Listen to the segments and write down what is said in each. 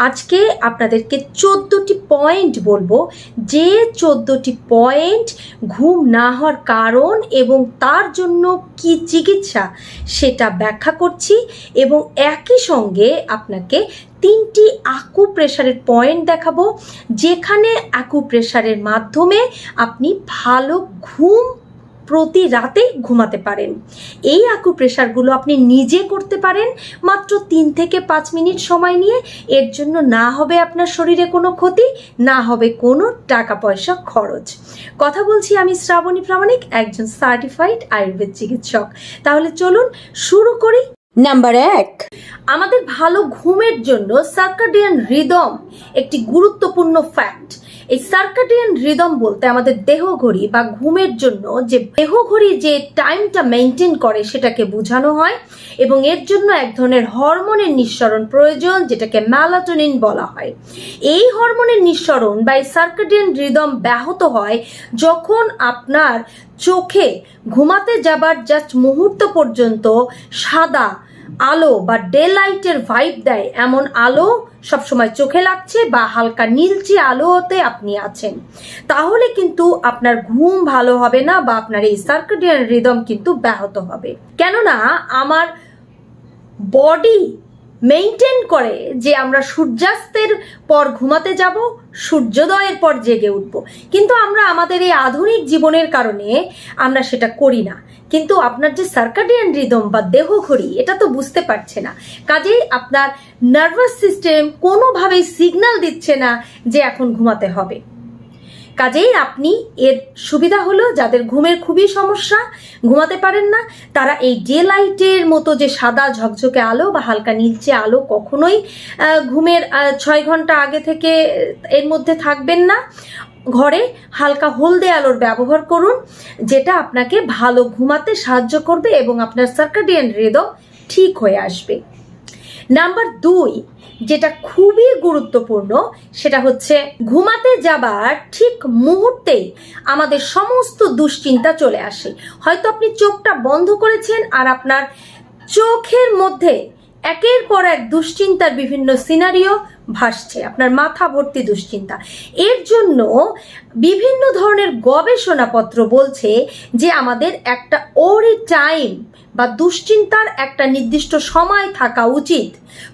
আজকে আপনাদেরকে 14টি পয়েন্ট বলবো, যে 14টি পয়েন্ট ঘুম না হওয়ার কারণ এবং তার জন্য কি চিকিৎসা সেটা ব্যাখ্যা করছি, এবং একই সঙ্গে আপনাকে 3টি আকুপ্রেশারের পয়েন্ট দেখাবো, যেখানে আকুপ্রেশারের মাধ্যমে আপনি ভালো ঘুম প্রতি রাতে ঘুমাতে পারেন। এই আকুপ্রেশারগুলো আপনি নিজে করতে পারেন মাত্র 3 থেকে 5 মিনিট সময় নিয়ে। এর জন্য না হবে আপনার শরীরে কোনো ক্ষতি, না হবে কোনো টাকা পয়সা খরচ। কথা বলছি আমি শ্রাবণী প্রামাণিক, একজন সার্টিফাইড আয়ুর্বেদ চিকিৎসক। তাহলে চলুন শুরু করি। নাম্বার 1, আমাদের ভালো ঘুমের জন্য সার্কাডিয়ান রিদম একটি গুরুত্বপূর্ণ ফ্যাক্ট। এই সার্কাডিয়ান রিদম বলতে আমাদের দেহঘড়ি বা ঘুমের জন্য যে দেহঘড়ি যে টাইমটা মেনটেন করে সেটাকে বোঝানো হয়, এবং এর জন্য এক ধরনের হরমোনের নিঃসরণ প্রয়োজন, যেটাকে মেলাটোনিন বলা হয়। এই হরমোনের নিঃসরণ বা এই সার্কাডিয়ান রিদম ব্যাহত হয় যখন আপনার চোখে ঘুমাতে যাবার জাস্ট মুহূর্ত পর্যন্ত সাদা আলো বা ডে লাইটের ভাইব দেয় এমন আলো সবসময় চোখে লাগছে বা হালকা নীলচে আলোতে আপনি আছেন, তাহলে কিন্তু আপনার ঘুম ভালো হবে না বা আপনার এই সার্কাডিয়ান রিদম কিন্তু ব্যাহত হবে। কেননা আমার বডি মেইনটেইন করে যে আমরা সূর্যাস্তের পর ঘুমাতে যাব, সূর্যোদয়ের পর জেগে উঠব, কিন্তু আমরা আমাদের এই আধুনিক জীবনের কারণে আমরা সেটা করি না। কিন্তু আপনার যে সার্কাডিয়ান রিদম বা দেহঘড়ি এটা তো বুঝতে পারছে না, কাজেই আপনার নার্ভাস সিস্টেম কোনোভাবেই সিগন্যাল দিচ্ছে না যে এখন ঘুমাতে হবে। কাজেই আপনি এর সুবিধা হলো, যাদের ঘুমের খুবই সমস্যা, ঘুমাতে পারেন না, তারা এই ডে লাইটের মতো যে সাদা ঝকঝকে আলো বা হালকা নীলচে আলো কখনোই ঘুমের 6 ঘন্টা আগে থেকে এর মধ্যে থাকবেন না। ঘরে হালকা হলদে আলোর ব্যবহার করুন, যেটা আপনাকে ভালো ঘুমাতে সাহায্য করবে এবং আপনার সার্কাডিয়ান রিদম ঠিক হয়ে আসবে। নাম্বার 2, যেটা খুবই গুরুত্বপূর্ণ, সেটা হচ্ছে ঘুমাতে যাবার ঠিক মুহূর্তেই আমাদের সমস্ত দুশ্চিন্তা চলে আসে। হয়তো আপনি চোখটা বন্ধ করেছেন আর আপনার চোখের মধ্যে একের পর এক দুশ্চিন্তার বিভিন্ন সিনারিও ভাসছে, আপনার মাথা ভর্তি দুশ্চিন্তা। এর জন্য বিভিন্ন ধরনের গবেষণাপত্র বলছে যে আমাদের একটা ওরি টাইম বা দুশ্চিন্তার একটা নির্দিষ্ট সময় থাকা উচিত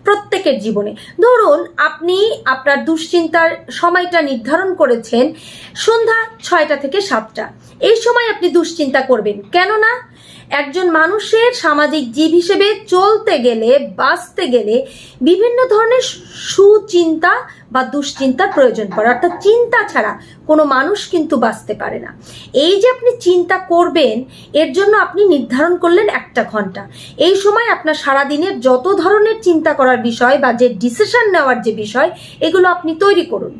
প্রত্যেকের জীবনে। ধরুন আপনি আপনার দুশ্চিন্তার সময়টা নির্ধারণ করেছেন সন্ধ্যা 6টা থেকে 7টা, এই সময় আপনি দুশ্চিন্তা করবেন। কেননা একজন মানুষের সামাজিক জীব হিসেবে চলতে গেলে, বাঁচতে গেলে বিভিন্ন ধরনের সুচিন্তা বা দুশ্চিন্তার প্রয়োজন পড়ে, অর্থাৎ চিন্তা ছাড়া কোনো মানুষ কিন্তু বাঁচতে পারে না। এই যে আপনি চিন্তা করবেন, এর জন্য আপনি নির্ধারণ করলেন 1টা ঘন্টা। এই সময় আপনার সারাদিনের যত ধরনের চিন্তা করার বিষয় বা যে ডিসিশন নেওয়ার যে বিষয়, এগুলো আপনি তৈরি করুন।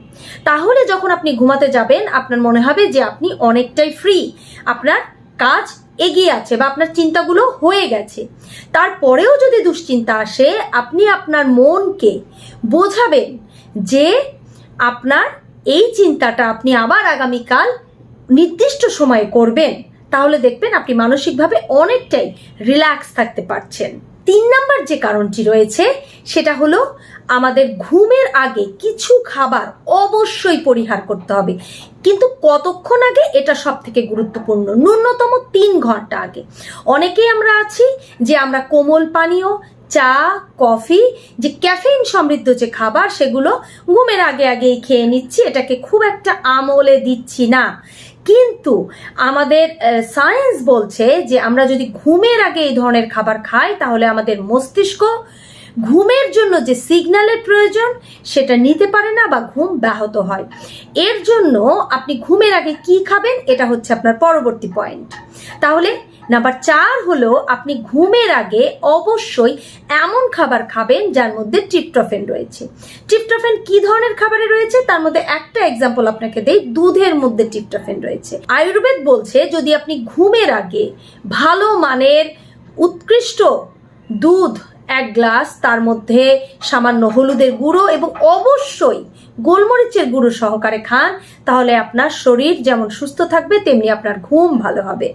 তাহলে যখন আপনি ঘুমাতে যাবেন আপনার মনে হবে যে আপনি অনেকটাই ফ্রি, আপনার কাজ এগিয়ে আছে বা আপনার চিন্তাগুলো হয়ে গেছে। তারপরেও যদি দুশ্চিন্তা আসে, আপনি আপনার মনকে বোঝাবেন যে আপনার এই চিন্তাটা আপনি আবার আগামীকাল নির্দিষ্ট সময়ে করবেন, তাহলে দেখবেন আপনি মানসিকভাবে অনেকটাই রিল্যাক্স থাকতে পারছেন। 3 নাম্বার যে কারণটি রয়েছে সেটা হলো আমাদের ঘুমের আগে কিছু খাবার অবশ্যই পরিহার করতে হবে, কিন্তু কতক্ষণ আগে এটা সব থেকে গুরুত্বপূর্ণ, ন্যূনতম 3 ঘন্টা আগে। অনেকেই আমরা আছি যে আমরা কোমল পানীয়, চা, কফি, যে ক্যাফেইন সমৃদ্ধ যে খাবার, সেগুলো ঘুমের আগে আগেই খেয়ে নিচ্ছি, এটাকে খুব একটা আমলে দিচ্ছি না। কিন্তু আমাদের সায়েন্স বলছে যে আমরা যদি ঘুমের আগে এই ধরনের খাবার খাই, তাহলে আমাদের মস্তিষ্ক ঘুমের জন্য যে সিগন্যালের প্রয়োজন সেটা নিতে পারে না বা ঘুম ব্যাহত হয়। এর জন্য আপনি ঘুমের আগে কি খাবেন, এটা হচ্ছে আপনার পরবর্তী পয়েন্ট। তাহলে নাম্বার 4 হলো আপনি ঘুমের আগে অবশ্যই এমন খাবার খাবেন যার মধ্যে ট্রিপ্টোফ্যান রয়েছে। ট্রিপ্টোফ্যান কি ধরনের খাবারে রয়েছে তার মধ্যে একটা এক্সাম্পল আপনাকে দেই, দুধের মধ্যে ট্রিপ্টোফ্যান রয়েছে। আয়ুর্বেদ বলছে যদি আপনি ঘুমের আগে ভালো মানের উৎকৃষ্ট দুধ 1 গ্লাস, তার মধ্যে সামান্য হলুদের গুঁড়ো এবং অবশ্যই গোলমরিচের গুঁড়ো সহকারে খান, তাহলে আপনার শরীর যেমন সুস্থ থাকবে তেমনি আপনার ঘুম ভালো হবে।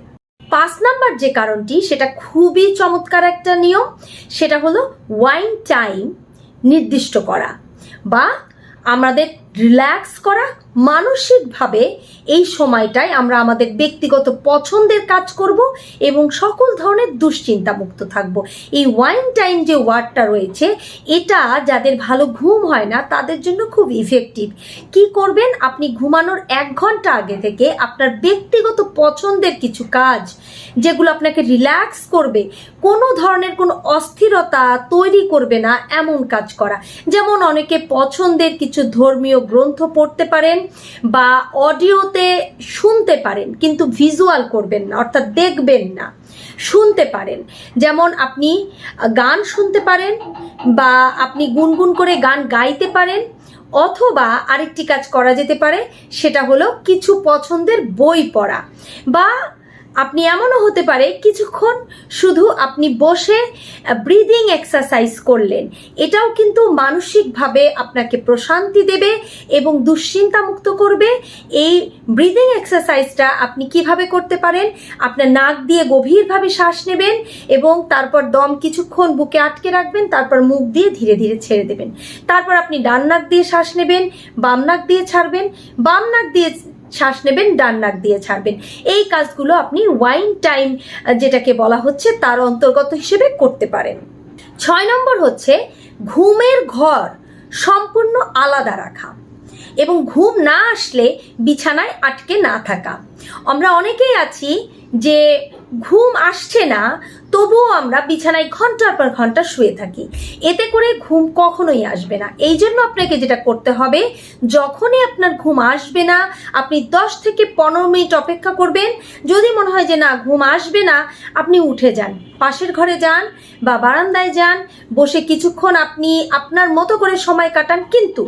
5 নাম্বার যে কারণটি, সেটা খুবই চমৎকার একটা নিয়ম, সেটা হলো ওয়াইন টাইম নির্দিষ্ট করা। বা আমাদের রিল্যাক্স করা, মানসিকভাবে এই সময়টায় আমরা আমাদের ব্যক্তিগত পছন্দের কাজ করব এবং সকল ধরনের দুশ্চিন্তা মুক্ত থাকব। এই ওয়াইন টাইম যে ওয়ার্ডটা রয়েছে, এটা যাদের ভালো ঘুম হয় না তাদের জন্য খুব ইফেক্টিভ। কি করবেন, আপনি ঘুমানোর 1 ঘন্টা আগে থেকে আপনার ব্যক্তিগত পছন্দের কিছু কাজ, যেগুলো আপনাকে রিল্যাক্স করবে, কোনো ধরনের কোনো অস্থিরতা তৈরি করবে না এমন কাজ করা। যেমন অনেকে পছন্দের কিছু ধর্মীয় গ্রন্থ পড়তে পারেন বা অডিওতে শুনতে পারেন, কিন্তু ভিজুয়াল করবেন না, অর্থাৎ দেখবেন না, শুনতে পারেন। যেমন আপনি গান শুনতে পারেন বা আপনি গুনগুন করে গান গাইতে পারেন, অথবা আরেকটি কাজ করা যেতে পারে, সেটা হলো কিছু পছন্দের বই পড়া। বা আপনি এমনও হতে পারে কিছুক্ষণ শুধু আপনি বসে ব্রিদিং এক্সারসাইজ করলেন, এটাও কিন্তু মানসিকভাবে আপনাকে প্রশান্তি দেবে এবং দুশ্চিন্তা মুক্ত করবে। এই ব্রিদিং এক্সারসাইজটা আপনি কিভাবে করতে পারেন, আপনার নাক দিয়ে গভীরভাবে শ্বাস নেবেন এবং তারপর দম কিছুক্ষণ বুকে আটকে রাখবেন, তারপর মুখ দিয়ে ধীরে ধীরে ছেড়ে দেবেন। তারপর আপনি ডান নাক দিয়ে শ্বাস নেবেন, বাম নাক দিয়ে ছাড়বেন, বাম নাক দিয়ে শ্বাস নেবেন, ডান নাক দিয়ে ছাড়বেন। এই কাজগুলো আপনি ওয়াইন টাইম যেটাকে বলা হচ্ছে তার অন্তর্গত হিসেবে করতে পারেন। 6 নম্বর হচ্ছে ঘুমের ঘর সম্পূর্ণ আলাদা রাখা এবং ঘুম না আসলে বিছানায় আটকে না থাকা। আমরা অনেকেই আছি যে ঘুম আসছে না, তবুও আমরা বিছানায় ঘন্টার পর ঘন্টা শুয়ে থাকি, এতে করে ঘুম কখনোই আসবে না। এই জন্য আপনাকে যেটা করতে হবে, যখনই আপনার ঘুম আসবে না আপনি 10 থেকে 15 মিনিট অপেক্ষা করবেন। যদি মনে হয় যে না ঘুম আসবে না, আপনি উঠে যান, পাশের ঘরে যান বা বারান্দায় যান, বসে কিছুক্ষণ আপনি আপনার মতো করে সময় কাটান। কিন্তু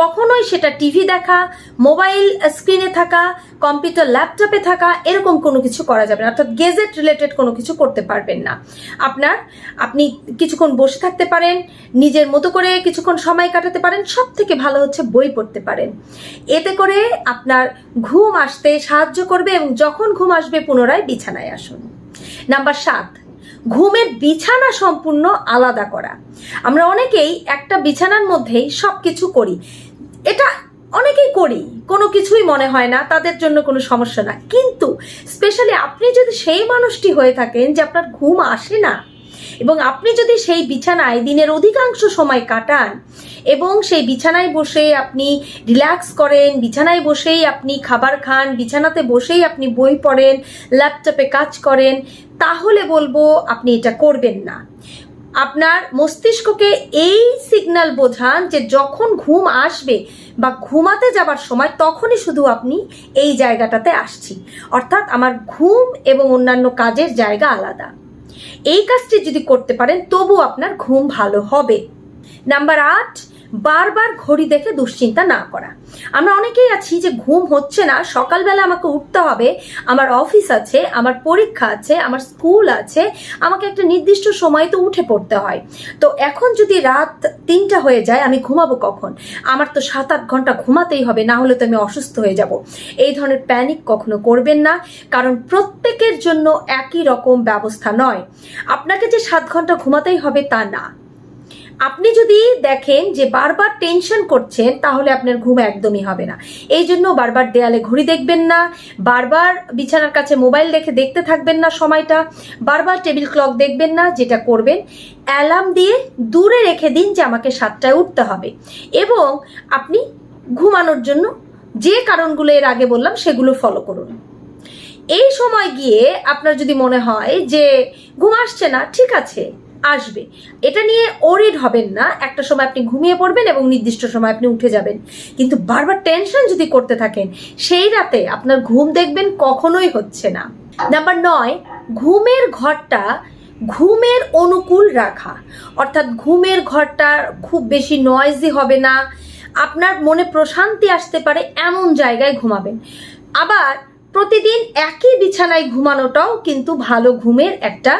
কখনোই সেটা টিভি দেখা, মোবাইল স্ক্রিনে থাকা, কম্পিউটার ল্যাপটপে থাকা, এরকম কোনো কিছু করা যাবে না, অর্থাৎ গেজেট রিলেটেড কোনো কিছু করতে পারবেন না। আপনি কিছুক্ষণ বসে থাকতে পারেন, নিজের মতো করে কিছুক্ষণ সময় কাটাতে পারেন। সব থেকে ভালো হচ্ছে বই পড়তে পারেন, এতে করে আপনার ঘুম আসতে সাহায্য করবে এবং যখন ঘুম আসবে পুনরায় বিছানায় আসুন। নাম্বার 7, ঘুমের বিছানা সম্পূর্ণ আলাদা করা। আমরা অনেকেই একটা বিছানার মধ্যেই সব কিছু করি, এটা অনেকেই করি, কোনো কিছুই মনে হয় না, তাদের জন্য কোনো সমস্যা না। কিন্তু স্পেশালি আপনি যদি সেই মানুষটি হয়ে থাকেন যে আপনার ঘুম আসে না এবং আপনি যদি সেই বিছানায় দিনের অধিকাংশ সময় কাটান এবং সেই বিছানায় বসে আপনি রিল্যাক্স করেন, বিছানায় বসেই আপনি খাবার খান, বিছানাতে বসেই আপনি বই পড়েন, ল্যাপটপে কাজ করেন, তাহলে বলবো আপনি এটা করবেন না। আপনার মস্তিষ্ককে এই সিগন্যাল বোঝান যে যখন ঘুম আসবে বা ঘুমাতে যাবার সময় তখনই শুধু আপনি এই জায়গাটাতে আসছি, অর্থাৎ আমার ঘুম এবং অন্যান্য কাজের জায়গা আলাদা। এই কাজটি যদি করতে পারেন তবু আপনার ঘুম ভালো হবে। নাম্বার 8, বারবার ঘড়ি দেখে দুশ্চিন্তা না করা। আমরা অনেকেই আছি যে ঘুম হচ্ছে না, সকালবেলা আমাকে উঠতে হবে, আমার অফিস আছে, আমার পরীক্ষা আছে, আমার স্কুল আছে, আমাকে একটা নির্দিষ্ট সময় তো উঠে পড়তে হয়। তো এখন যদি রাত 3টা হয়ে যায়, আমি ঘুমাবো কখন? আমার তো 7-8 ঘন্টা ঘুমাতেই হবে, না হলে তো আমি অসুস্থ হয়ে যাব। এই ধরনের প্যানিক কখনো করবেন না, কারণ প্রত্যেকের জন্য একই রকম ব্যবস্থা নয়। আপনাকে যে 7 ঘন্টা ঘুমাতেই হবে তা না। আপনি যদি দেখেন যে বারবার টেনশন করছেন, তাহলে আপনার ঘুম একদমই হবে না। এই জন্য বারবার দেয়ালে ঘড়ি দেখবেন না, বারবার বিছানার কাছে মোবাইল রেখে দেখতে থাকবেন না সময়টা, বারবার টেবিল ক্লক দেখবেন না। যেটা করবেন, অ্যালার্ম দিয়ে দূরে রেখে দিন যে আমাকে 7টায় উঠতে হবে, এবং আপনি ঘুমানোর জন্য যে কারণগুলো এর আগে বললাম সেগুলো ফলো করুন। এই সময় গিয়ে আপনার যদি মনে হয় যে ঘুম আসছে না, ঠিক আছে, আসবে, এটা নিয়ে ওরিড হবেন না। একটা সময় আপনি ঘুমিয়ে পড়বেন এবং নির্দিষ্ট সময় আপনি উঠে যাবেন। কিন্তু বারবার টেনশন যদি করতে থাকেন, সেই রাতে আপনার ঘুম দেখবেন কখনোই হচ্ছে না। নাম্বার 9, ঘুমের ঘরটা ঘুমের অনুকূল রাখা, অর্থাৎ ঘুমের ঘরটা খুব বেশি নয়েজি হবে না, আপনার মনে প্রশান্তি আসতে পারে এমন জায়গায় ঘুমাবেন। আবার প্রতিদিন একই বিছানায় ঘুমানোটাও কিন্তু ভালো ঘুমের একটা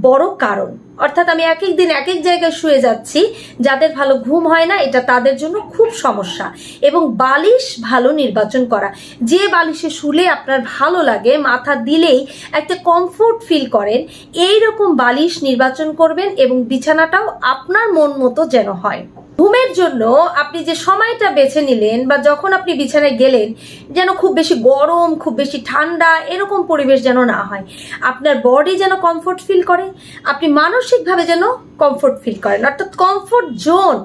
বড় কারণ। অর্থাৎ আমি এক এক দিন এক এক জায়গায় শুয়ে যাচ্ছি, যাদের ভালো ঘুম হয় না, এটা তাদের জন্য খুব সমস্যা। এবং বালিশ ভালো নির্বাচন করা, যে বালিশে শুলে আপনার ভালো লাগে, মাথা দিলেই একটা কমফোর্ট ফিল করেন, এই রকম বালিশ নির্বাচন করবেন এবং বিছানাটাও আপনার মন মতো যেন হয়। ঘুমের জন্য আপনি যে সময়টা বেছে নিলেন বা যখন আপনি বিছানায় গেলেন, যেন খুব বেশি গরম, খুব বেশি ঠান্ডা এরকম পরিবেশ যেন না হয়। আপনার বডি যেন কমফোর্ট ফিল করে, আপনি মানসিকভাবে যেন কমফোর্ট ফিল করেন, অর্থাৎ কমফোর্ট জোন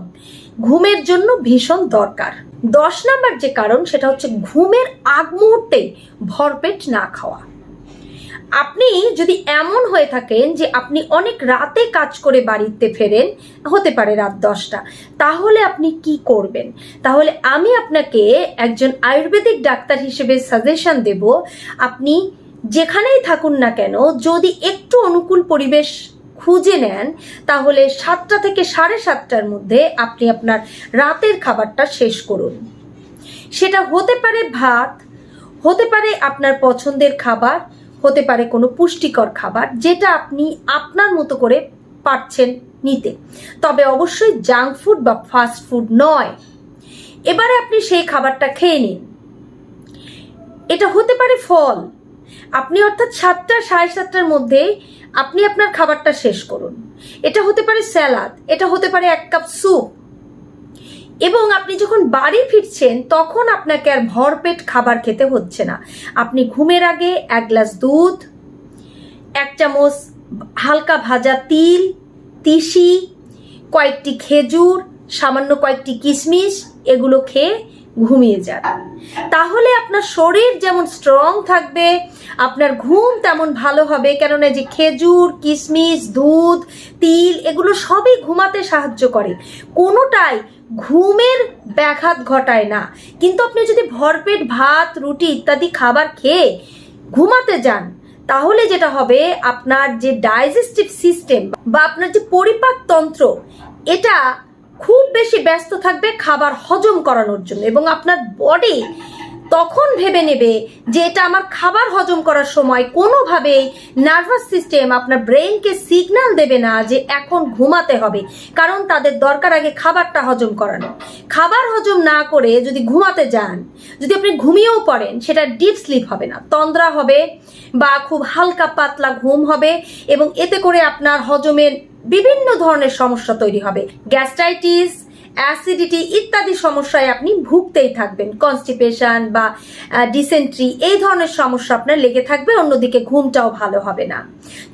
ঘুমের জন্য ভীষণ দরকার। 10 নাম্বার যে কারণ সেটা হচ্ছে ঘুমের আগ মুহূর্তে ভরপেট না খাওয়া। আপনি যদি এমন হয়ে থাকেন যে আপনি অনেক রাতে কাজ করে বাড়িতে ফেরেন, হতে পারে রাত 10টা, তাহলে আপনি কি করবেন? তাহলে আমি আপনাকে একজন আয়ুর্বেদিক ডাক্তার হিসেবে সাজেশন দেব, আপনি যেখানেই থাকুন না কেন যদি একটু অনুকূল পরিবেশ খুঁজে নেন, তাহলে 7টা থেকে 7:30টার মধ্যে আপনি আপনার রাতের খাবারটা শেষ করুন। সেটা হতে পারে ভাত, হতে পারে আপনার পছন্দের খাবার, হতে পারে কোনো পুষ্টিকর খাবার, যেটা আপনি আপনার মতো করে পারছেন নিতে, তবে অবশ্যই জাঙ্ক ফুড বা ফাস্ট ফুড নয়। এবারে আপনি সেই খাবারটা খেয়ে নিন। এটা হতে পারে ফল, আপনি অর্থাৎ 7টা 7:30টার মধ্যে আপনি আপনার খাবারটা শেষ করুন। এটা হতে পারে স্যালাড, এটা হতে পারে 1 কাপ স্যুপ। এবং আপনি যখন বাড়ি ফিরছেন তখন আপনাকে আর ভরপেট খাবার খেতে হচ্ছে না। আপনি ঘুমের আগে 1 গ্লাস দুধ, 1 চামচ হালকা ভাজা তিল, তিসি, কয়েকটি খেজুর, সামান্য কয়েকটি কিশমিশ এগুলো খেয়ে ঘুমিয়ে যান। তাহলে আপনার শরীর যেমন স্ট্রং থাকবে, আপনার ঘুম তেমন ভালো হবে। কেননা যে খেজুর, কিশমিশ, দুধ, তিল এগুলো সবই ঘুমাতে সাহায্য করে, কোনোটাই ঘুমের ব্যাঘাত ঘটায় না। কিন্তু আপনি যদি ভরপেট ভাত, রুটি ইত্যাদি খাবার খেয়ে ঘুমাতে যান, তাহলে যেটা হবে, আপনার যে ডাইজেস্টিভ সিস্টেম বা আপনার যে পরিপাক তন্ত্র, এটা খুব বেশি ব্যস্ত থাকবে খাবার হজম করানোর জন্য, এবং আপনার বডি তখন ভেবে নেবে যে এটা আমার খাবার হজম করার সময়। কোনোভাবেই নার্ভাস সিস্টেম আপনার ব্রেইনকে সিগন্যাল দেবে না যে এখন ঘুমাতে হবে, কারণ তাদের দরকার আগে খাবারটা হজম করানো। খাবার হজম না করে যদি ঘুমাতে যান, যদি আপনি ঘুমিয়েও পড়েন, সেটা ডিপ স্লিপ হবে না, তন্দ্রা হবে বা খুব হালকা পাতলা ঘুম হবে, এবং এতে করে আপনার হজমের বিভিন্ন ধরনের সমস্যা তৈরি হবে। গ্যাস্ট্রাইটিস, অ্যাসিডিটি ইত্যাদি সমস্যায় আপনি ভুগতেই থাকবেন। কনস্টিপেশন বা ডিসেন্ট্রি এই ধরনের সমস্যা আপনার লেগে থাকবে, অন্যদিকে ঘুমটাও ভালো হবে না।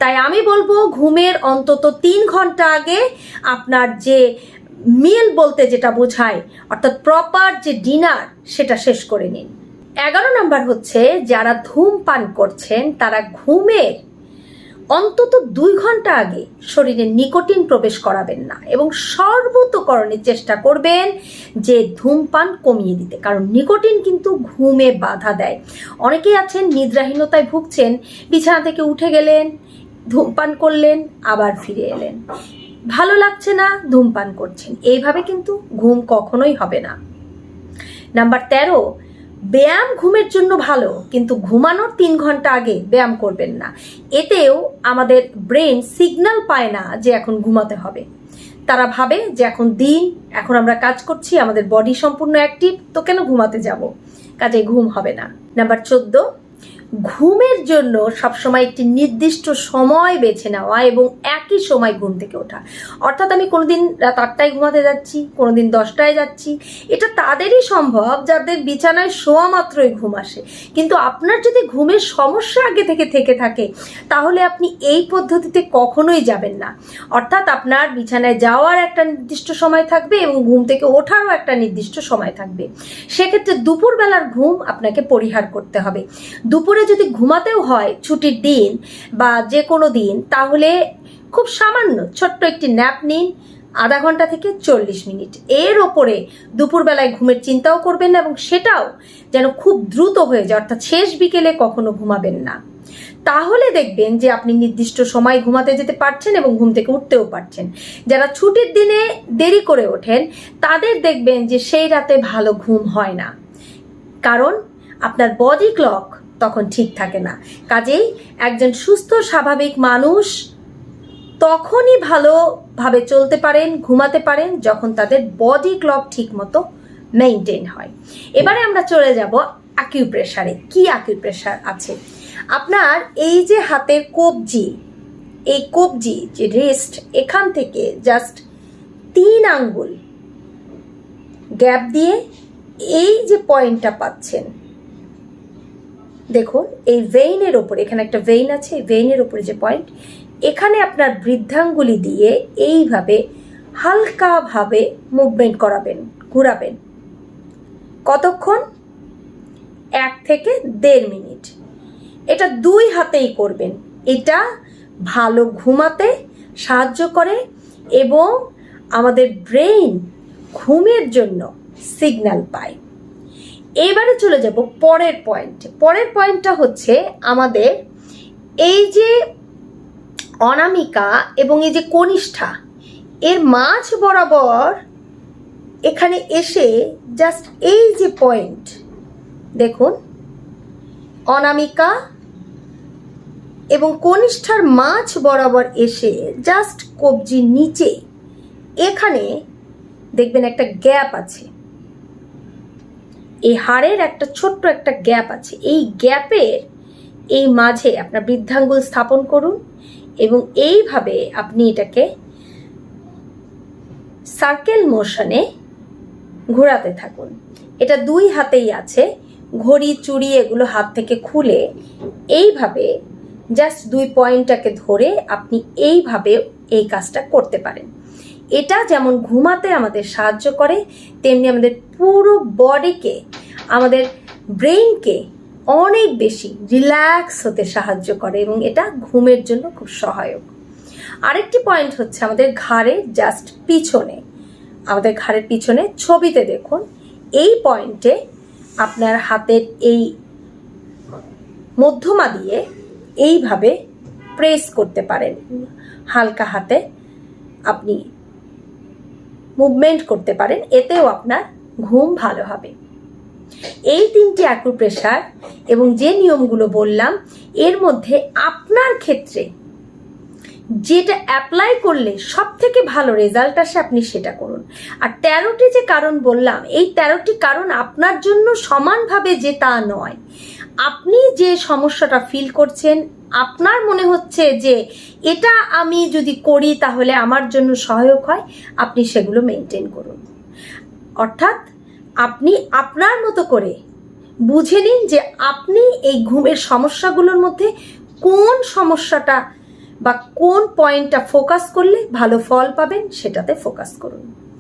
তাই আমি বলবো ঘুমের অন্তত 3 ঘন্টা আগে আপনার যে মিল বলতে যেটা বোঝায়, অর্থাৎ প্রপার যে ডিনার, সেটা শেষ করে নিন। 11 নাম্বার হচ্ছে, যারা ধূমপান করছেন তারা ঘুমের অন্তত 2 ঘন্টা আগে শরীরে নিকোটিন প্রবেশ করাবেন না, এবং সর্বতোকরণে চেষ্টা করবেন যে ধূমপান কমিয়ে দিতে, কারণ নিকোটিন কিন্তু ঘুমে বাধা দেয়। অনেকেই আছেন নিদ্রাহীনতায় ভুগছেন, বিছানা থেকে উঠে গেলেন, ধূমপান করলেন, আবার ফিরে এলেন, ভালো লাগছে না, ধূমপান করছেন, এইভাবে কিন্তু ঘুম কখনোই হবে না। নাম্বার 13, ব্যায়াম ঘুমের জন্য ভালো, কিন্তু ঘুমানোর 3 ঘন্টা আগে ব্যায়াম করবেন না। এতেও আমাদের ব্রেন সিগন্যাল পায় না যে এখন ঘুমাতে হবে। তারা ভাবে যে এখন দিন, এখন আমরা কাজ করছি, আমাদের বডি সম্পূর্ণ অ্যাক্টিভ, তো কেন ঘুমাতে যাব, কাজে ঘুম হবে না। নাম্বার 14, ঘুমের জন্য সবসময় একটি নির্দিষ্ট সময় বেছে নেওয়া এবং একই সময় ঘুম থেকে ওঠা। অর্থাৎ আমি কোনোদিন রাত 8টায় ঘুমাতে যাচ্ছি, কোনোদিন 10টায় যাচ্ছি, এটা তাদেরই সম্ভব যাদের বিছানায় শোয়া মাত্রই ঘুম আসে। কিন্তু আপনার যদি ঘুমের সমস্যা আগে থেকে থাকে, তাহলে আপনি এই পদ্ধতিতে কখনোই যাবেন না। অর্থাৎ আপনার বিছানায় যাওয়ার একটা নির্দিষ্ট সময় থাকবে এবং ঘুম থেকে ওঠারও একটা নির্দিষ্ট সময় থাকবে। সেক্ষেত্রে দুপুরবেলার ঘুম আপনাকে পরিহার করতে হবে। দুপুরে যদি ঘুমাতেও হয় ছুটির দিন বা যে কোনো দিন, তাহলে খুব সামান্য ছোট্ট একটি ন্যাপ নিন, আধা ঘন্টা থেকে 40 মিনিট। এর ওপরে দুপুরবেলায় ঘুমের চিন্তাও করবেন না, এবং সেটাও যেন খুব দ্রুত হয়ে যায়, অর্থাৎ শেষ বিকেলে কখনো ঘুমাবেন না। তাহলে দেখবেন যে আপনি নির্দিষ্ট সময় ঘুমাতে যেতে পারছেন এবং ঘুম থেকে উঠতেও পারছেন। যারা ছুটির দিনে দেরি করে ওঠেন, তাদের দেখবেন যে সেই রাতে ভালো ঘুম হয় না, কারণ আপনার বডি ক্লক তখন ঠিক থাকে না। কাজেই একজন সুস্থ স্বাভাবিক মানুষ তখনই ভালোভাবে চলতে পারেন, ঘুমাতে পারেন, যখন তাদের বডি ক্লক ঠিক মতো মেইনটেইন হয়। এবারে আমরা চলে যাব অ্যাকিউপ্রেশারে। কি অ্যাকিউপ্রেশার আছে? আপনার এই যে হাতের কবজি, এই কবজি যে রেস্ট, এখান থেকে জাস্ট 3 আঙ্গুল গ্যাপ দিয়ে এই যে পয়েন্টটা পাচ্ছেন, দেখুন এই ভেইনের ওপরে, এখানে একটা ভেইন আছে, এই ভেইনের ওপরে যে পয়েন্ট, এখানে আপনার বৃদ্ধাঙ্গুলি দিয়ে এইভাবে হালকাভাবে মুভমেন্ট করাবেন, ঘোরাবেন। কতক্ষণ? 1 থেকে 1.5 মিনিট। এটা 2 হাতেই করবেন। এটা ভালো ঘুমাতে সাহায্য করে এবং আমাদের ব্রেইন ঘুমের জন্য সিগন্যাল পায়। এবারে চলে যাব পরের পয়েন্টে। পরের পয়েন্টটা হচ্ছে আমাদের এই যে অনামিকা এবং এই যে কনিষ্ঠা, এর মাঝ বরাবর এখানে এসে জাস্ট এই যে পয়েন্ট, দেখুন অনামিকা এবং কনিষ্ঠার মাঝ বরাবর এসে জাস্ট কবজির নিচে এখানে দেখবেন একটা গ্যাপ আছে, এই হাড়ের একটা ছোট্ট একটা গ্যাপ আছে। এই গ্যাপের এই মাঝে আপনার বৃদ্ধাঙ্গুল স্থাপন করুন এবং এইভাবে আপনি এটাকে সার্কেল মোশনে ঘোরাতে থাকুন। এটা 2 হাতেই আছে, ঘড়ি চুড়ি এগুলো হাত থেকে খুলে এইভাবে জাস্ট 2 পয়েন্টটাকে ধরে আপনি এইভাবে এই কাজটা করতে পারেন। এটা যেমন ঘুমাতে আমাদের সাহায্য করে, তেমনি আমাদের পুরো বডিকে, আমাদের ব্রেইনকে অনেক বেশি রিল্যাক্স হতে সাহায্য করে এবং এটা ঘুমের জন্য খুব সহায়ক। আরেকটি পয়েন্ট হচ্ছে আমাদের ঘাড়ের জাস্ট পিছনে, আমাদের ঘাড়ের পিছনে ছবিতে দেখুন, এই পয়েন্টে আপনার হাতের এই মধ্যমা দিয়ে এইভাবে প্রেস করতে পারেন, হালকা হাতে আপনি মুভমেন্ট করতে পারেন, এতেও আপনার ঘুম ভালো হবে। এই 3টি অ্যাকুপ্রেশার এবং যে নিয়মগুলো বললাম, এর মধ্যে আপনার ক্ষেত্রে যেটা অ্যাপ্লাই করলে সব থেকে ভালো রেজাল্ট আসে আপনি সেটা করুন। আর 13টি যে কারণ বললাম, এই 13টি কারণ আপনার জন্য সমানভাবে যে তা নয়। আপনি যে সমস্যাটা ফিল করছেন, আপনার মনে হচ্ছে যে এটা আমি যদি করি তাহলে আমার জন্য সহায়ক হয়, আপনি সেগুলো মেনটেন করুন। অর্থাৎ আপনি আপনার মতো করে বুঝে নিন যে আপনি এই ঘুমের সমস্যাগুলোর মধ্যে কোন সমস্যাটা বা কোন পয়েন্টটা ফোকাস করলে ভালো ফল পাবেন, সেটাতে ফোকাস করুন।